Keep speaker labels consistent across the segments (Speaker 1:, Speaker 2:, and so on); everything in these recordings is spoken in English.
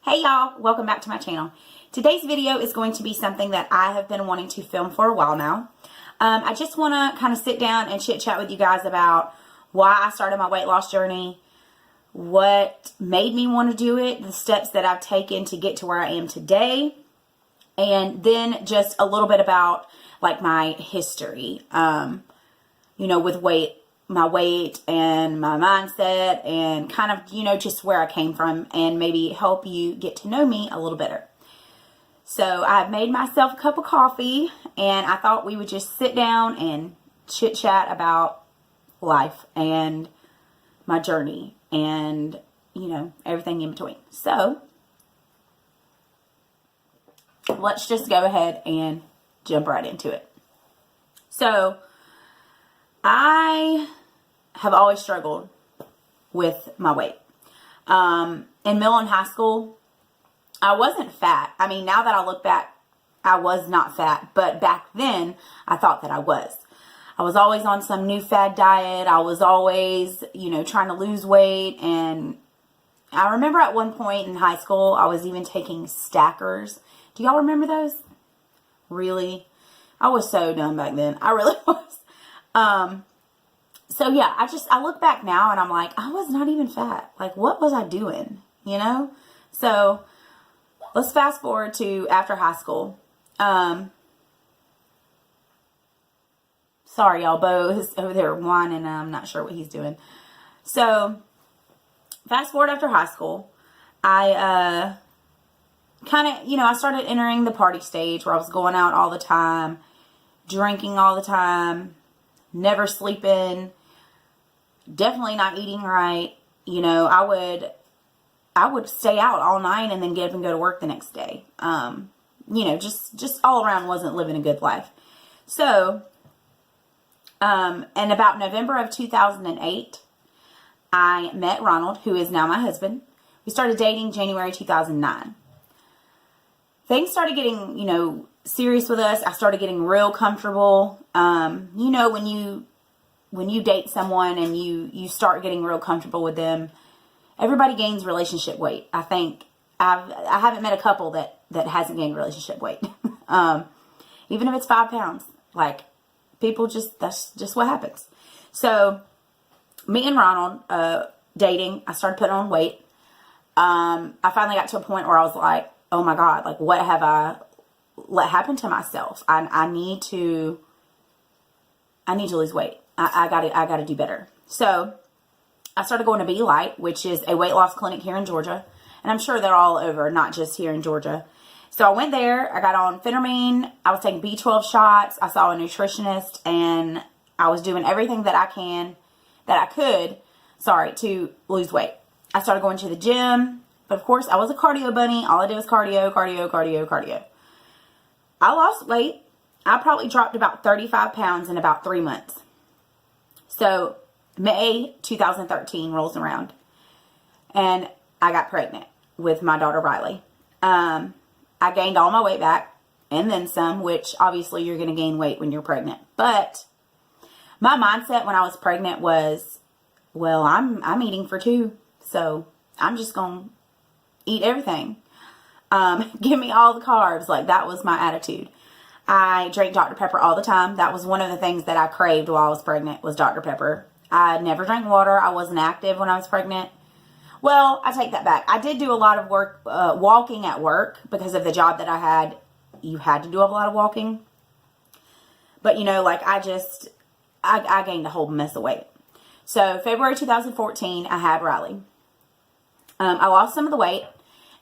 Speaker 1: Hey y'all, welcome back to my channel. Today's video is going to be something that I have been wanting to film for a while now. I just want to kind of sit down and chit chat with you guys about why I started my weight loss journey, what made me want to do it, the steps that I've taken to get to where I am today, and then just a little bit about like my history, with my weight and my mindset and kind of, just where I came from and maybe help you get to know me a little better. So I've made myself a cup of coffee and I thought we would just sit down and chit chat about life and my journey and, everything in between. So let's just go ahead and jump right into it. So I have always struggled with my weight. In middle and high school, I wasn't fat. I mean, now that I look back, I was not fat. But back then, I thought that I was. I was always on some new fad diet. I was always, trying to lose weight. And I remember at one point in high school, I was even taking stackers. Do y'all remember those? Really? I was so dumb back then. I really was. So yeah, I look back now and I'm like, I was not even fat. Like, what was I doing? So let's fast forward to after high school. Sorry, y'all, Bo is over there whining and I'm not sure what he's doing. So fast forward after high school, I I started entering the party stage where I was going out all the time, drinking all the time, never sleeping, definitely not eating right. I would stay out all night and then get up and go to work the next day. Just all around wasn't living a good life. So, and about November of 2008, I met Ronald, who is now my husband. We started dating January 2009. Things started getting, serious with us. I started getting real comfortable. When you date someone and you start getting real comfortable with them, everybody gains relationship weight. I think I haven't met a couple that hasn't gained relationship weight. Even if it's 5 pounds, like people that's just what happens. So me and Ronald, dating, I started putting on weight. I finally got to a point where I was like, oh my God, like what have I let happen to myself? I need to lose weight. I gotta do better. So I started going to Be Light, which is a weight loss clinic here in Georgia. And I'm sure they're all over, not just here in Georgia. So I went there, I got on phentermine, I was taking B12 shots, I saw a nutritionist, and I was doing everything that I could, to lose weight. I started going to the gym, but of course I was a cardio bunny. All I did was cardio. I lost weight. I probably dropped about 35 pounds in about 3 months. So May 2013 rolls around and I got pregnant with my daughter Riley. I gained all my weight back and then some, which obviously you're going to gain weight when you're pregnant. But my mindset when I was pregnant was, well, I'm eating for 2. So I'm just going to eat everything. Give me all the carbs. Like that was my attitude. I drank Dr. Pepper all the time. That was one of the things that I craved while I was pregnant was Dr. Pepper. I never drank water. I wasn't active when I was pregnant. Well, I take that back. I did do a lot of work, walking at work because of the job that I had. You had to do a lot of walking. But, I gained a whole mess of weight. So February 2014, I had Riley. I lost some of the weight.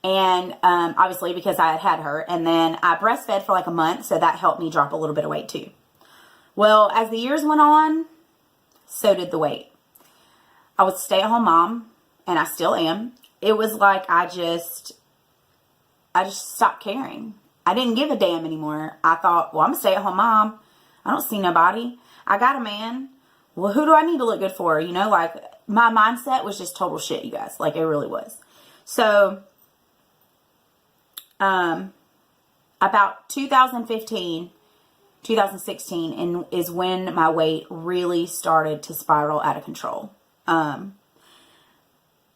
Speaker 1: And obviously because I had her. And then I breastfed for like a month. So that helped me drop a little bit of weight too. Well, as the years went on, so did the weight. I was a stay-at-home mom. And I still am. It was like I just stopped caring. I didn't give a damn anymore. I thought, well, I'm a stay-at-home mom. I don't see nobody. I got a man. Well, who do I need to look good for? My mindset was just total shit, you guys. Like, it really was. So, about 2015, 2016 is when my weight really started to spiral out of control.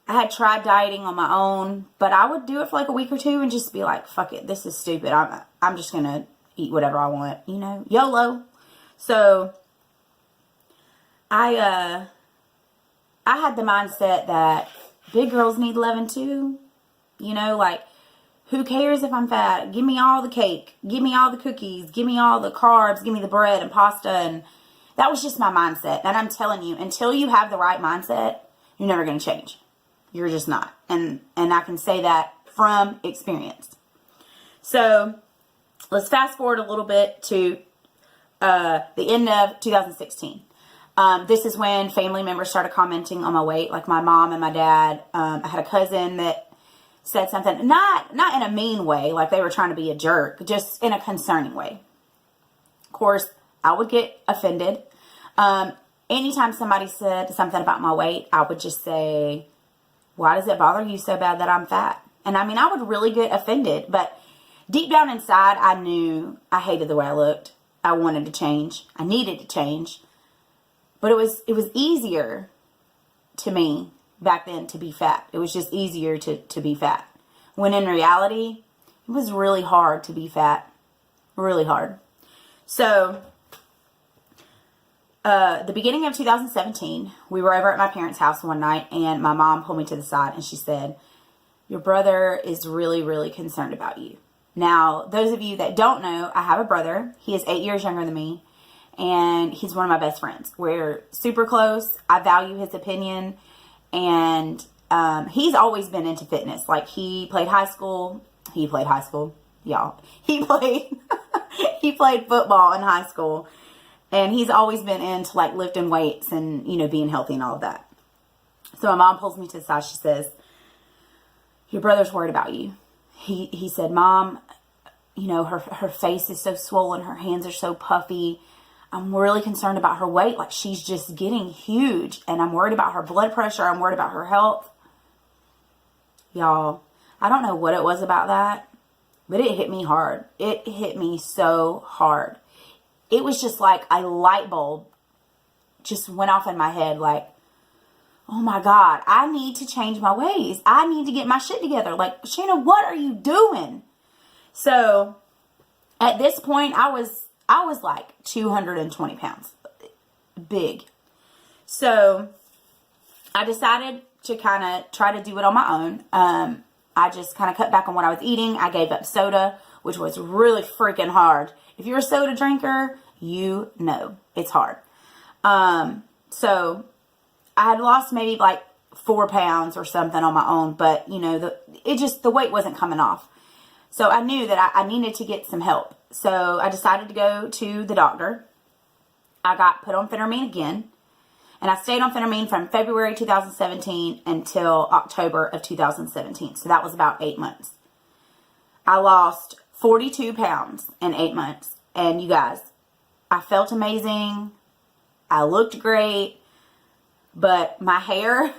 Speaker 1: I had tried dieting on my own, but I would do it for like a week or two and just be like, fuck it, this is stupid. I'm just going to eat whatever I want, you know, YOLO. So I had the mindset that big girls need loving too. You know, like, who cares if I'm fat? Give me all the cake. Give me all the cookies. Give me all the carbs. Give me the bread and pasta. And that was just my mindset. And I'm telling you, until you have the right mindset, you're never going to change. You're just not. And I can say that from experience. So let's fast forward a little bit to the end of 2016. This is when family members started commenting on my weight, like my mom and my dad. I had a cousin that said something, not in a mean way, like they were trying to be a jerk, just in a concerning way. Of course, I would get offended. Anytime somebody said something about my weight, I would just say, why does it bother you so bad that I'm fat? And I mean, I would really get offended, but deep down inside, I knew I hated the way I looked. I wanted to change. I needed to change. But it was easier to me back then to be fat. It was just easier to be fat. When in reality, it was really hard to be fat. Really hard. So, the beginning of 2017, we were over at my parents' house one night, and my mom pulled me to the side and she said, your brother is really, really concerned about you. Now, those of you that don't know, I have a brother. He is 8 years younger than me, and he's one of my best friends. We're super close. I value his opinion, and he's always been into fitness. Like, he played high school, y'all. He played football in high school, and he's always been into, like, lifting weights and, you know, being healthy and all of that. So my mom pulls me to the side. She says, your brother's worried about you. He said, Mom, you know, her face is so swollen. Her hands are so puffy. I'm really concerned about her weight. Like, she's just getting huge. And I'm worried about her blood pressure. I'm worried about her health. Y'all, I don't know what it was about that, but it hit me hard. It hit me so hard. It was just like a light bulb just went off in my head. Like, oh my God, I need to change my ways. I need to get my shit together. Like, Shannon, what are you doing? So at this point, I was like 220 pounds. Big. So I decided to kind of try to do it on my own. I just kind of cut back on what I was eating. I gave up soda, which was really freaking hard. If you're a soda drinker, you know it's hard. So I had lost maybe like 4 pounds or something on my own, but you know, the weight wasn't coming off. So I knew that I needed to get some help. So I decided to go to the doctor. I got put on phentermine again, and I stayed on phentermine from February 2017 until October of 2017. So that was about 8 months. I lost 42 pounds in 8 months. And you guys, I felt amazing. I looked great. But my hair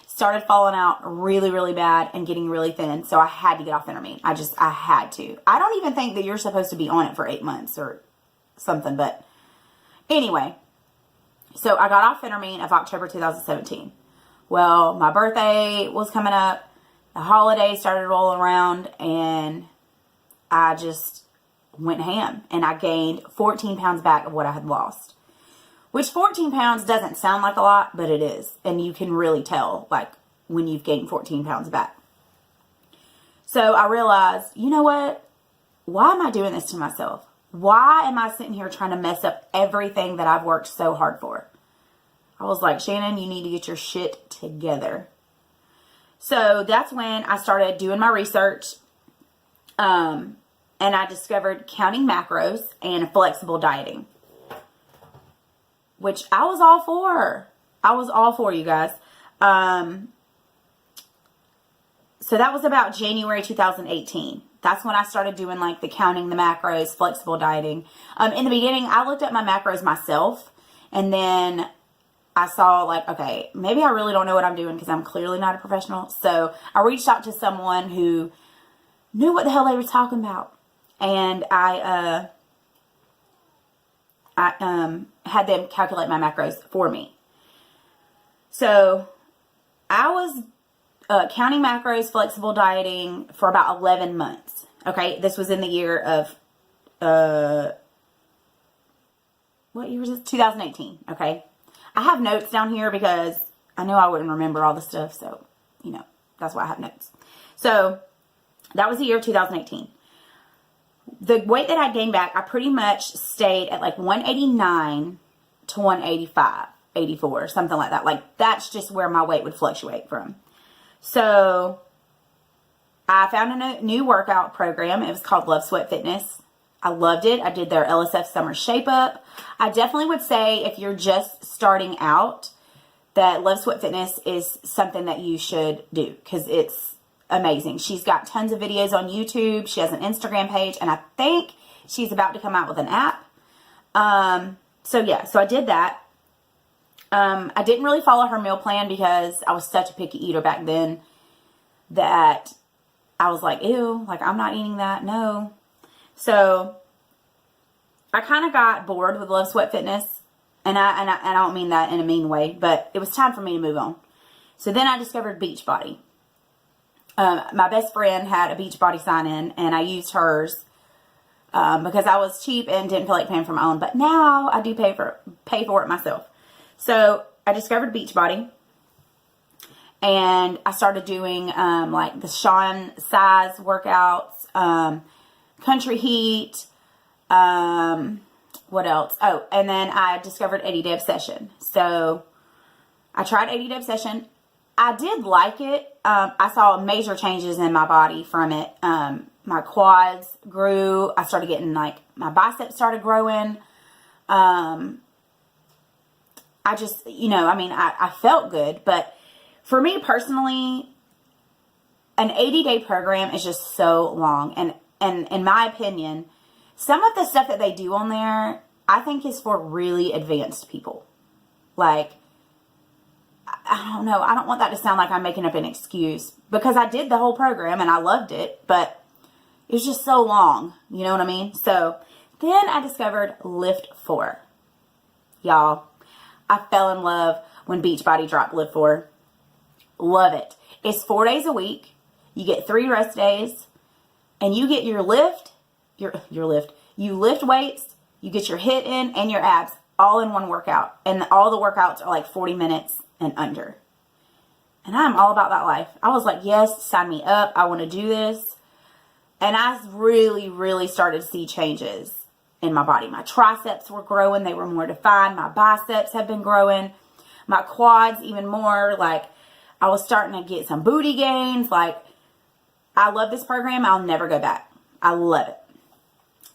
Speaker 1: started falling out really, really bad and getting really thin. So I had to get off phentermine. I had to. I don't even think that you're supposed to be on it for 8 months or something. But anyway, so I got off phentermine of October 2017. Well, my birthday was coming up. The holidays started rolling around, and I just went ham. And I gained 14 pounds back of what I had lost. Which 14 pounds doesn't sound like a lot, but it is. And you can really tell, like, when you've gained 14 pounds back. So I realized, you know what? Why am I doing this to myself? Why am I sitting here trying to mess up everything that I've worked so hard for? I was like, Shannon, you need to get your shit together. So that's when I started doing my research. And I discovered counting macros and flexible dieting, which I was all for. I was all for, you guys. So that was about January 2018. That's when I started doing like the counting the macros, flexible dieting. In the beginning, I looked at my macros myself, and then I saw like, okay, maybe I really don't know what I'm doing because I'm clearly not a professional. So I reached out to someone who knew what the hell they were talking about. And I had them calculate my macros for me. So I was counting macros, flexible dieting for about 11 months. Okay, this was in the year of, what year was this? 2018, okay? I have notes down here because I know I wouldn't remember all the stuff, so, you know, that's why I have notes. So, that was the year of 2018. The weight that I gained back, I pretty much stayed at like 189 to 185, 84, something like that. Like, that's just where my weight would fluctuate from. So, I found a new workout program. It was called Love Sweat Fitness. I loved it. I did their LSF Summer Shape Up. I definitely would say if you're just starting out, that Love Sweat Fitness is something that you should do because it's amazing. She's got tons of videos on YouTube. She has an Instagram page, and I think she's about to come out with an app. So I did that. I didn't really follow her meal plan because I was such a picky eater back then that I was like, ew, like I'm not eating that. No. So I kind of got bored with Love Sweat Fitness, and I don't mean that in a mean way, but it was time for me to move on. So then I discovered Beachbody. My best friend had a Beachbody sign-in, and I used hers because I was cheap and didn't feel like paying for my own. But now I do pay for it myself. So I discovered Beachbody, and I started doing like the Sean size workouts, Country Heat. What else? Oh, and then I discovered Anyday Obsession. So I tried Anyday Obsession. I did like it. I saw major changes in my body from it. My quads grew. I started getting like, my biceps started growing. I just, I felt good. But for me personally, an 80-day program is just so long. And in my opinion, some of the stuff that they do on there, I think is for really advanced people. Like, I don't know. I don't want that to sound like I'm making up an excuse because I did the whole program and I loved it, but it was just so long. You know what I mean? So then I discovered Lift 4. Y'all, I fell in love when Beachbody dropped Lift 4. Love it. It's 4 days a week. You get 3 rest days and you get your lift, you lift weights, you get your HIIT in and your abs all in one workout. And all the workouts are like 40 minutes and under. And I'm all about that life. I was like, yes, sign me up. I want to do this. And I really, really started to see changes in my body. My triceps were growing. They were more defined. My biceps have been growing. My quads even more. Like, I was starting to get some booty gains. Like, I love this program. I'll never go back. I love it.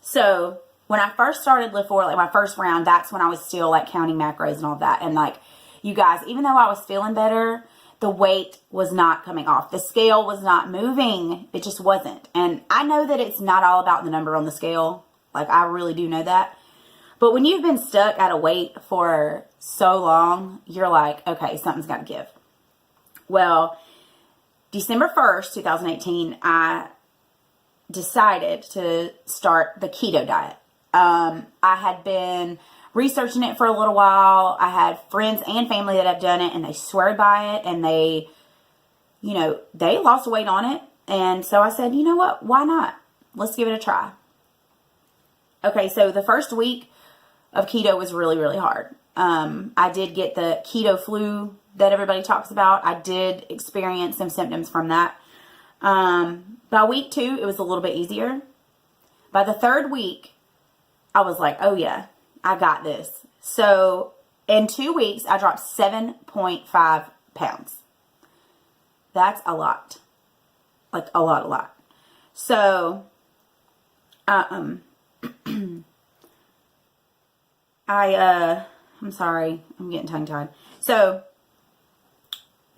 Speaker 1: So when I first started Lift 4, like my first round, that's when I was still like counting macros and all that. And like, you guys, even though I was feeling better, the weight was not coming off. The scale was not moving. It just wasn't. And I know that it's not all about the number on the scale. Like, I really do know that. But when you've been stuck at a weight for so long, you're like, okay, something's got to give. Well, December 1st, 2018, I decided to start the Keto Diet. I had been researching it for a little while. I had friends and family that have done it, and they swear by it, and they lost weight on it. And so I said, you know what? Why not? Let's give it a try. Okay, so the first week of keto was really, really hard. I did get the keto flu that everybody talks about. I did experience some symptoms from that. By week 2, it was a little bit easier. By the 3rd week, I was like, oh yeah, I got this. So in 2 weeks, I dropped 7.5 pounds. That's a lot. Like a lot. So, I'm sorry, I'm getting tongue-tied. So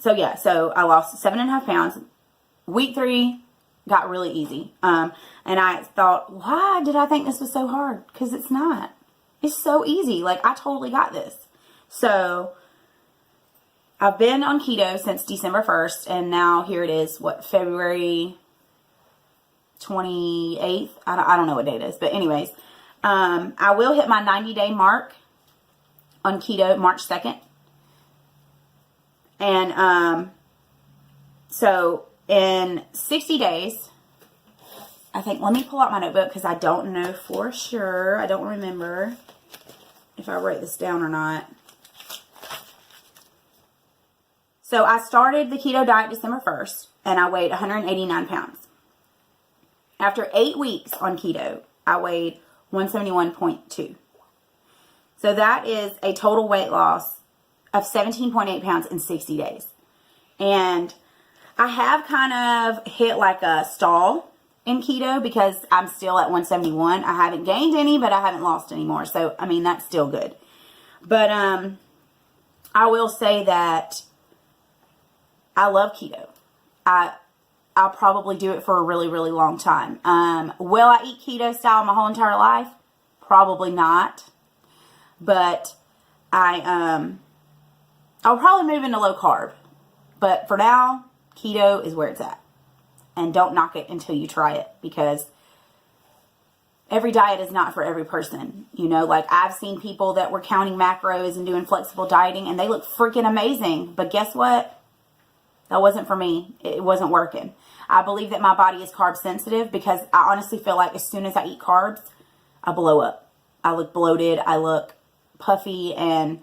Speaker 1: I lost 7.5 pounds. Week 3 got really easy. And I thought, why did I think this was so hard? Because it's not. It's so easy. Like, I totally got this. So, I've been on keto since December 1st, and now here it is, February 28th? I don't know what date it is, but anyways, I will hit my 90-day mark on keto March 2nd. And So in 60 days, I think, let me pull out my notebook because I don't know for sure. I don't remember if I write this down or not. So I started the keto diet December 1st, and I weighed 189 pounds. After 8 weeks on keto, I weighed 171.2. So that is a total weight loss of 17.8 pounds in 60 days. And I have kind of hit like a stall in keto because I'm still at 171. I haven't gained any, but I haven't lost any more. So, I mean, that's still good. But I will say that I love keto. I'll probably do it for a really, really long time. Will I eat keto style my whole entire life? Probably not. But I'll probably move into low carb. But for now, keto is where it's at. And don't knock it until you try it, because every diet is not for every person. You know, like I've seen people that were counting macros and doing flexible dieting and they look freaking amazing. But guess what? That wasn't for me. It wasn't working. I believe that my body is carb sensitive because I honestly feel like as soon as I eat carbs, I blow up. I look bloated. I look puffy, and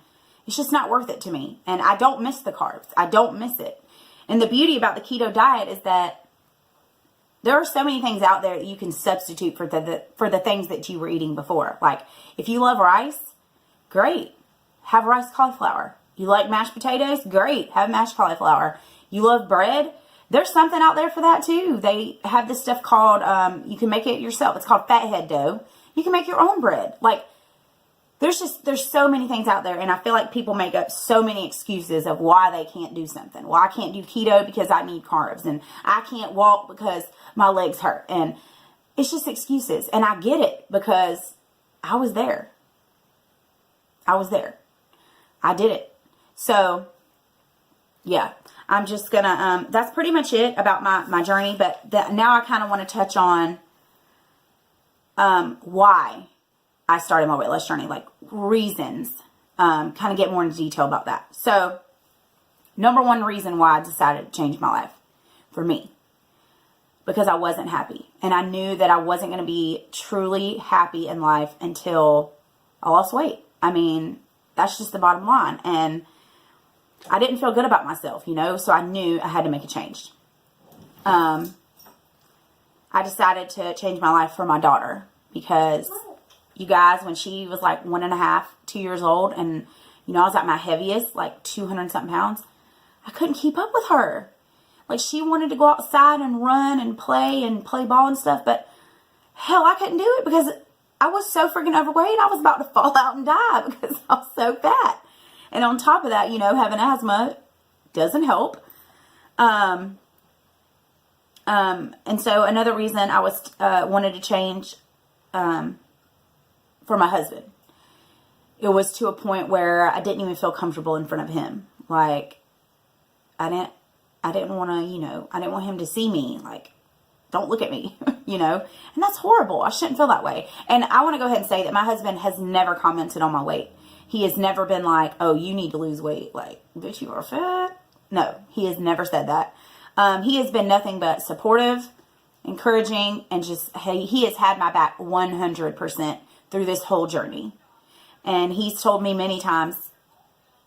Speaker 1: it's just not worth it to me. And I don't miss the carbs. I don't miss it. And the beauty about the keto diet is that there are so many things out there that you can substitute for the things that you were eating before. Like if you love rice, great. Have rice cauliflower. You like mashed potatoes? Great. Have mashed cauliflower. You love bread? There's something out there for that too. They have this stuff called, you can make it yourself. It's called fathead dough. You can make your own bread. Like, there's so many things out there. And I feel like people make up so many excuses of why they can't do something. Well, I can't do keto because I need carbs. And I can't walk because my legs hurt. And it's just excuses. And I get it because I was there. I did it. So, yeah. I'm just gonna, that's pretty much it about my journey, but now I kind of want to touch on why I started my weight loss journey, like reasons, kind of get more into detail about that. So, number one reason why I decided to change my life for me, because I wasn't happy. And I knew that I wasn't going to be truly happy in life until I lost weight. I mean, that's just the bottom line. And I didn't feel good about myself, you know, so I knew I had to make a change. I decided to change my life for my daughter because, you guys, when she was like 1.5, 2 years old, and, you know, I was at my heaviest, like 200 something pounds, I couldn't keep up with her. Like, she wanted to go outside and run and play ball and stuff, but hell, I couldn't do it because I was so freaking overweight. I was about to fall out and die because I was so fat. And on top of that, you know, having asthma doesn't help. And so another reason I was wanted to change for my husband, it was to a point where I didn't even feel comfortable in front of him. Like, I didn't want to, you know, I didn't want him to see me. Like, don't look at me, you know. And that's horrible. I shouldn't feel that way. And I want to go ahead and say that my husband has never commented on my weight. He has never been like, oh, you need to lose weight. Like, bitch, you are fat. No, he has never said that. He has been nothing but supportive, encouraging, and just, hey, he has had my back 100% through this whole journey. And he's told me many times,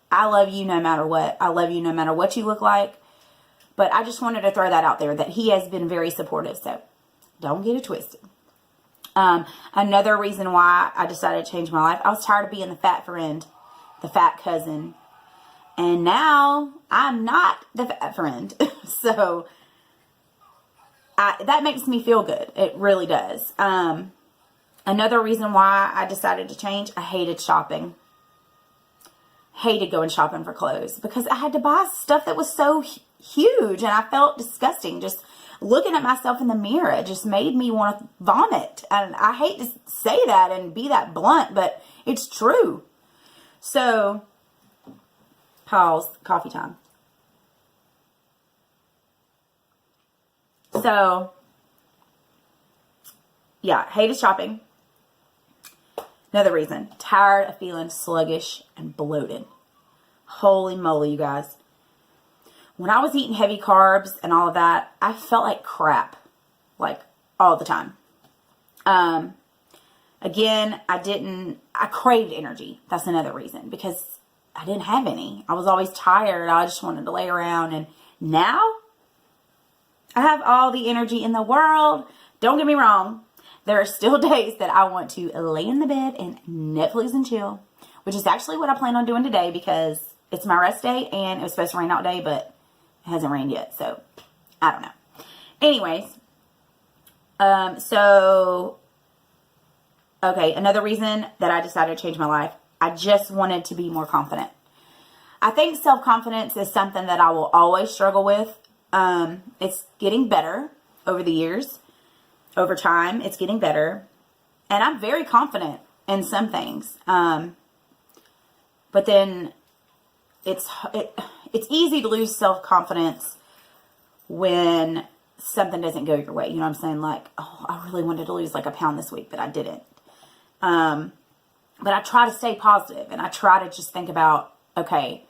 Speaker 1: I love you no matter what. I love you no matter what you look like. But I just wanted to throw that out there, that he has been very supportive. So don't get it twisted. Another reason why I decided to change my life, I was tired of being the fat friend, the fat cousin. And now I'm not the fat friend. So that makes me feel good. It really does. Another reason why I decided to change, I hated shopping. Hated going shopping for clothes because I had to buy stuff that was so huge and I felt disgusting. Just looking at myself in the mirror, it just made me want to vomit. And I hate to say that and be that blunt, but it's true. So, pause, coffee time. So, yeah, hated shopping. Another reason, tired of feeling sluggish and bloated. Holy moly, you guys. when I was eating heavy carbs and all of that, I felt like crap, like all the time. Again, I craved energy. That's another reason, because I didn't have any. I was always tired. I just wanted to lay around. And now I have all the energy in the world. Don't get me wrong. There are still days that I want to lay in the bed and Netflix and chill, which is actually what I plan on doing today, because it's my rest day and it was supposed to rain all day, but it hasn't rained yet. So I don't know. Anyways, okay, another reason that I decided to change my life, I just wanted to be more confident. I think self-confidence is something that I will always struggle with. It's getting better over the years. Over time, it's getting better. And I'm very confident in some things. But then it's easy to lose self-confidence when something doesn't go your way. You know what I'm saying? Like, oh, I really wanted to lose like a pound this week, but I didn't. But I try to stay positive, and I try to just think about, okay,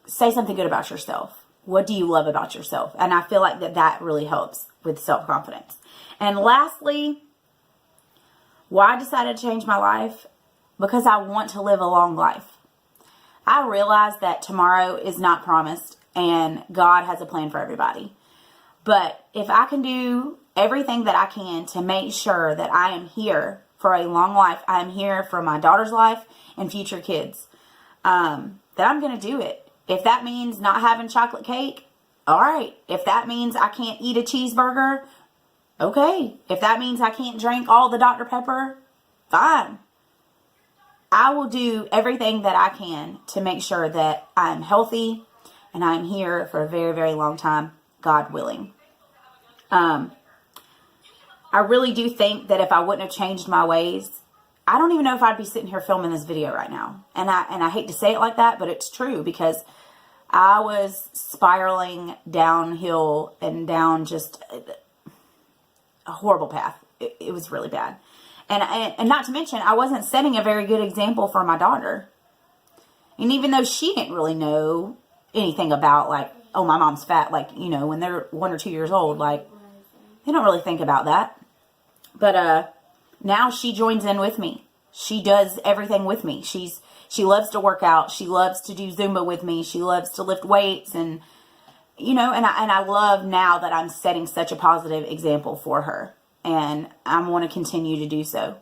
Speaker 1: say something good about yourself. What do you love about yourself? And I feel like that really helps with self-confidence. And lastly, why I decided to change my life? Because I want to live a long life. I realize that tomorrow is not promised, and God has a plan for everybody. But if I can do everything that I can to make sure that I am here for a long life, I am here for my daughter's life and future kids, then I'm going to do it. If that means not having chocolate cake, all right. If that means I can't eat a cheeseburger, okay. If that means I can't drink all the Dr. Pepper, fine. I will do everything that I can to make sure that I'm healthy and I'm here for a very, very long time, God willing. I really do think that if I wouldn't have changed my ways, I don't even know if I'd be sitting here filming this video right now. And I hate to say it like that, but it's true, because I was spiraling downhill and down just a horrible path. It was really bad. And not to mention, I wasn't setting a very good example for my daughter. And even though she didn't really know anything about, like, oh, my mom's fat, like, when they're 1 or 2 years old, like, they don't really think about that. But now she joins in with me. She does everything with me. She loves to work out. She loves to do Zumba with me. She loves to lift weights, and and I love now that I'm setting such a positive example for her, and I want to continue to do so.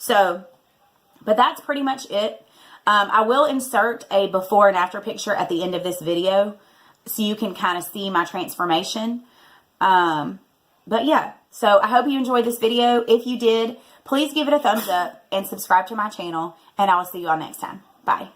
Speaker 1: But that's pretty much it. I will insert a before and after picture at the end of this video, so you can kind of see my transformation. But yeah, so I hope you enjoyed this video. If you did, please give it a thumbs up and subscribe to my channel, and I will see you all next time. Bye.